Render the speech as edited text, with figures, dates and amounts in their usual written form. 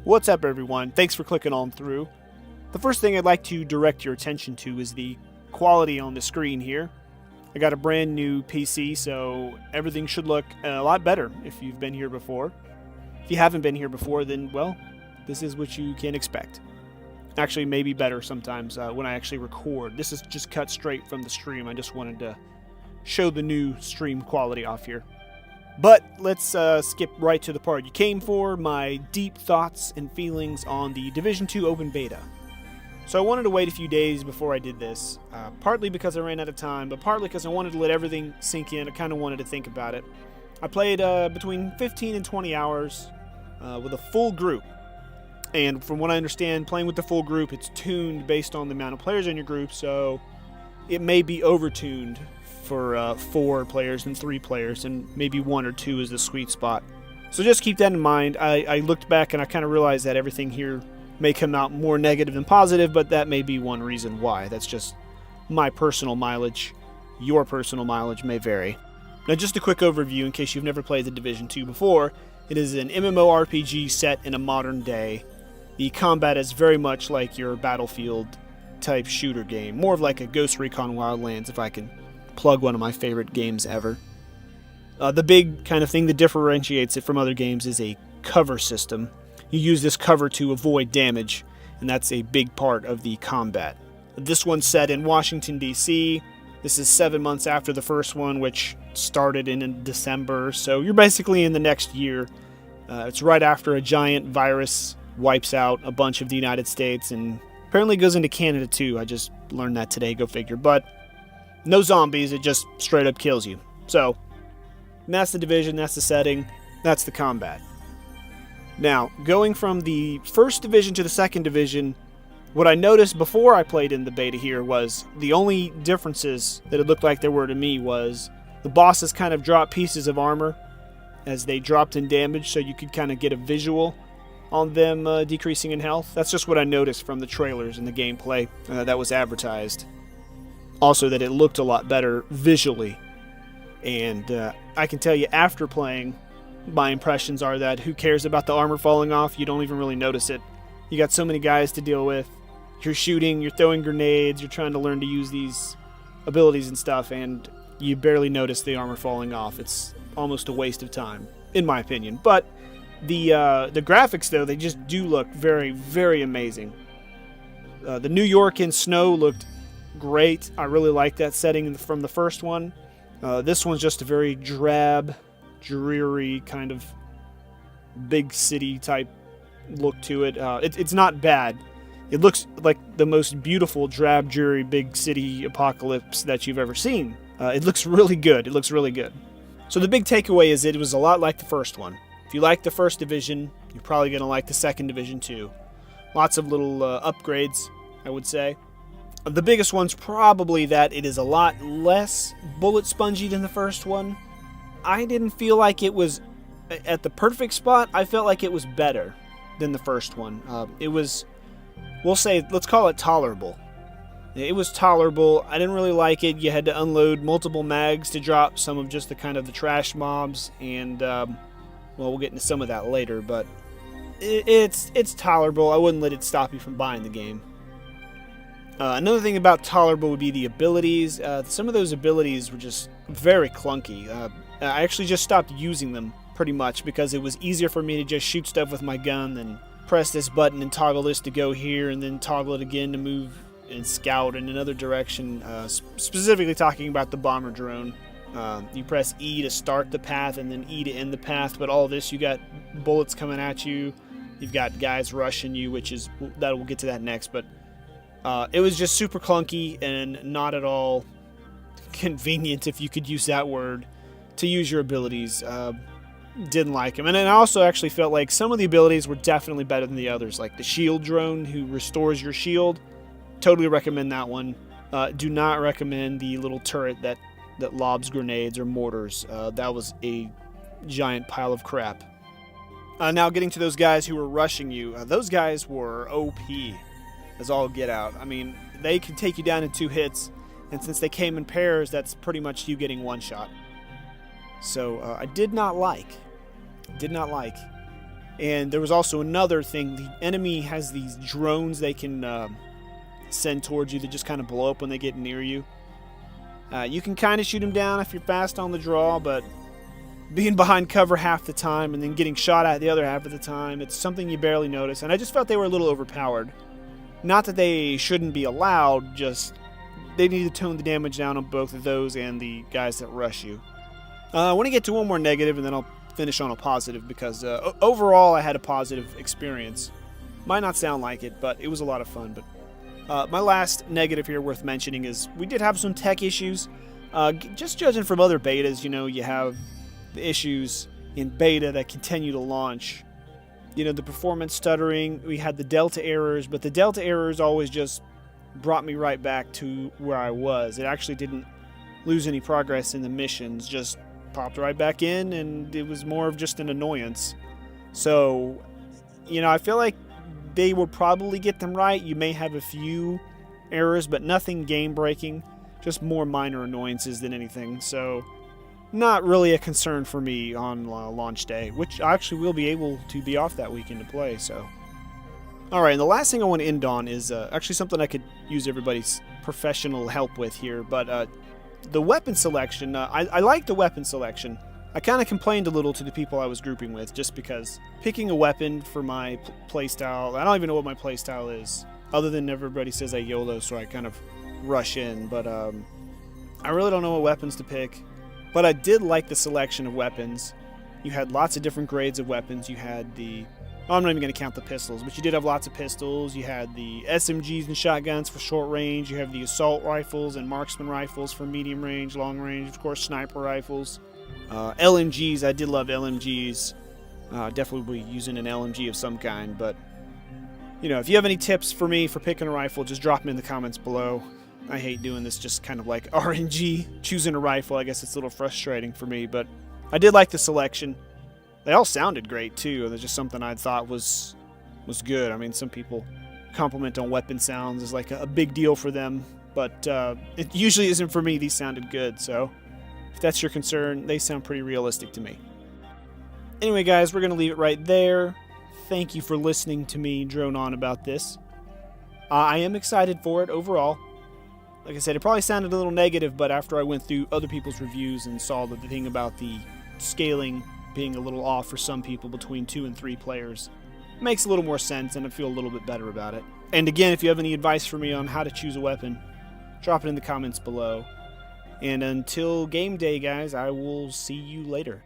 What's up, everyone? Thanks for clicking on through. The first thing I'd like to direct your attention to is the quality on the screen here. I got a brand new PC, so everything should look a lot better if you've been here before. If you haven't been here before, then, well, this is what you can expect. Actually, maybe better sometimes when I actually record. This is just cut straight from the stream. I just wanted to show the new stream quality off here. But let's skip right to the part you came for, my deep thoughts and feelings on the Division 2 Open Beta. So I wanted to wait a few days before I did this, partly because I ran out of time, but partly because I wanted to let everything sink in. I kind of wanted to think about it. I played between 15 and 20 hours with a full group. And from what I understand, playing with the full group, it's tuned based on the amount of players in your group, so it may be over-tuned for 4 players and 3 players, and maybe 1 or 2 is the sweet spot. So just keep that in mind. I looked back and I kind of realized that everything here may come out more negative than positive, but that may be one reason why. That's just my personal mileage. Your personal mileage may vary. Now, just a quick overview in case you've never played the Division 2 before. It is an MMORPG set in a modern day. The combat is very much like your Battlefield type shooter game, more of like a Ghost Recon Wildlands, if I can plug one of my favorite games ever. The big kind of thing that differentiates it from other games is a cover system. You use this cover to avoid damage, and that's a big part of the combat. This one's set in Washington, D.C. This is 7 months after the first one, which started in December, so you're basically in the next year. It's right after a giant virus wipes out a bunch of the United States, and apparently goes into Canada too. I just learned that today, go figure. But no zombies, it just straight up kills you. So, that's the Division, that's the setting, that's the combat. Now, going from the first Division to the second Division, what I noticed before I played in the beta here was the only differences that it looked like there were to me was the bosses kind of dropped pieces of armor as they dropped in damage, so you could kind of get a visual on them decreasing in health. That's just what I noticed from the trailers and the gameplay that was advertised. Also, that it looked a lot better visually. And I can tell you, after playing, my impressions are that who cares about the armor falling off? You don't even really notice it. You got so many guys to deal with. You're shooting, you're throwing grenades, you're trying to learn to use these abilities and stuff, and you barely notice the armor falling off. It's almost a waste of time, in my opinion. But the graphics, though, they just do look very, very amazing. The New York in snow looked great. I really like that setting from the first one. This one's just a very drab, dreary kind of big city type look to it. It's not bad. It looks like the most beautiful, drab, dreary, big city apocalypse that you've ever seen. It looks really good. It looks really good. So the big takeaway is it was a lot like the first one. If you like the first Division, you're probably going to like the second Division too. Lots of little upgrades, I would say. The biggest one's probably that it is a lot less bullet spongy than the first one. I didn't feel like it was at the perfect spot. I felt like it was better than the first one. It was, we'll say, let's call it tolerable. It was tolerable. I didn't really like it. You had to unload multiple mags to drop some of just the kind of the trash mobs, and well, we'll get into some of that later, but it's tolerable. I wouldn't let it stop you from buying the game. Another thing about tolerable would be the abilities. Some of those abilities were just very clunky. I actually just stopped using them pretty much because it was easier for me to just shoot stuff with my gun than press this button and toggle this to go here and then toggle it again to move and scout in another direction. Specifically talking about the bomber drone. You press E to start the path and then E to end the path, but all this, you got bullets coming at you. You've got guys rushing you, we'll get to that next, but it was just super clunky and not at all convenient, if you could use that word, to use your abilities. Didn't like them. And I also actually felt like some of the abilities were definitely better than the others, like the shield drone who restores your shield. Totally recommend that one. Do not recommend the little turret that lobs grenades or mortars. That was a giant pile of crap. Now getting to those guys who were rushing you. Those guys were OP. As all get out. I mean, they can take you down in 2 hits, and since they came in pairs, that's pretty much you getting one shot. So I did not like. And there was also another thing. The enemy has these drones they can send towards you that just kind of blow up when they get near you. You can kind of shoot them down if you're fast on the draw, but being behind cover half the time and then getting shot at the other half of the time, it's something you barely notice. And I just felt they were a little overpowered. Not that they shouldn't be allowed, just they need to tone the damage down on both of those and the guys that rush you. I want to get to one more negative and then I'll finish on a positive, because overall I had a positive experience. Might not sound like it, but it was a lot of fun. But my last negative here worth mentioning is we did have some tech issues. Just judging from other betas, you have the issues in beta that continue to launch. The performance stuttering, we had the delta errors, but the delta errors always just brought me right back to where I was. It actually didn't lose any progress in the missions, just popped right back in, and it was more of just an annoyance. So, I feel like they will probably get them right. You may have a few errors, but nothing game-breaking, just more minor annoyances than anything. So, not really a concern for me on launch day, which I actually will be able to be off that weekend to play. So, alright, and the last thing I want to end on is actually something I could use everybody's professional help with here, but the weapon selection. I like the weapon selection. I kind of complained a little to the people I was grouping with, just because picking a weapon for my playstyle, I don't even know what my playstyle is, other than everybody says I YOLO, so I kind of rush in, but I really don't know what weapons to pick. But I did like the selection of weapons. You had lots of different grades of weapons. You had the... I'm not even going to count the pistols, but you did have lots of pistols. You had the SMGs and shotguns for short range. You have the assault rifles and marksman rifles for medium range, long range. Of course, sniper rifles. LMGs, I did love LMGs. Definitely be using an LMG of some kind. But, if you have any tips for me for picking a rifle, just drop them in the comments below. I hate doing this just kind of like RNG, choosing a rifle. I guess it's a little frustrating for me, but I did like the selection. They all sounded great too. There's just something I thought was good. I mean, some people compliment on weapon sounds as like a big deal for them, but it usually isn't for me. These sounded good, so if that's your concern, they sound pretty realistic to me. Anyway, guys, we're going to leave it right there. Thank you for listening to me drone on about this. I am excited for it overall. Like I said, it probably sounded a little negative, but after I went through other people's reviews and saw the thing about the scaling being a little off for some people between 2 and 3 players, it makes a little more sense, and I feel a little bit better about it. And again, if you have any advice for me on how to choose a weapon, drop it in the comments below. And until game day, guys, I will see you later.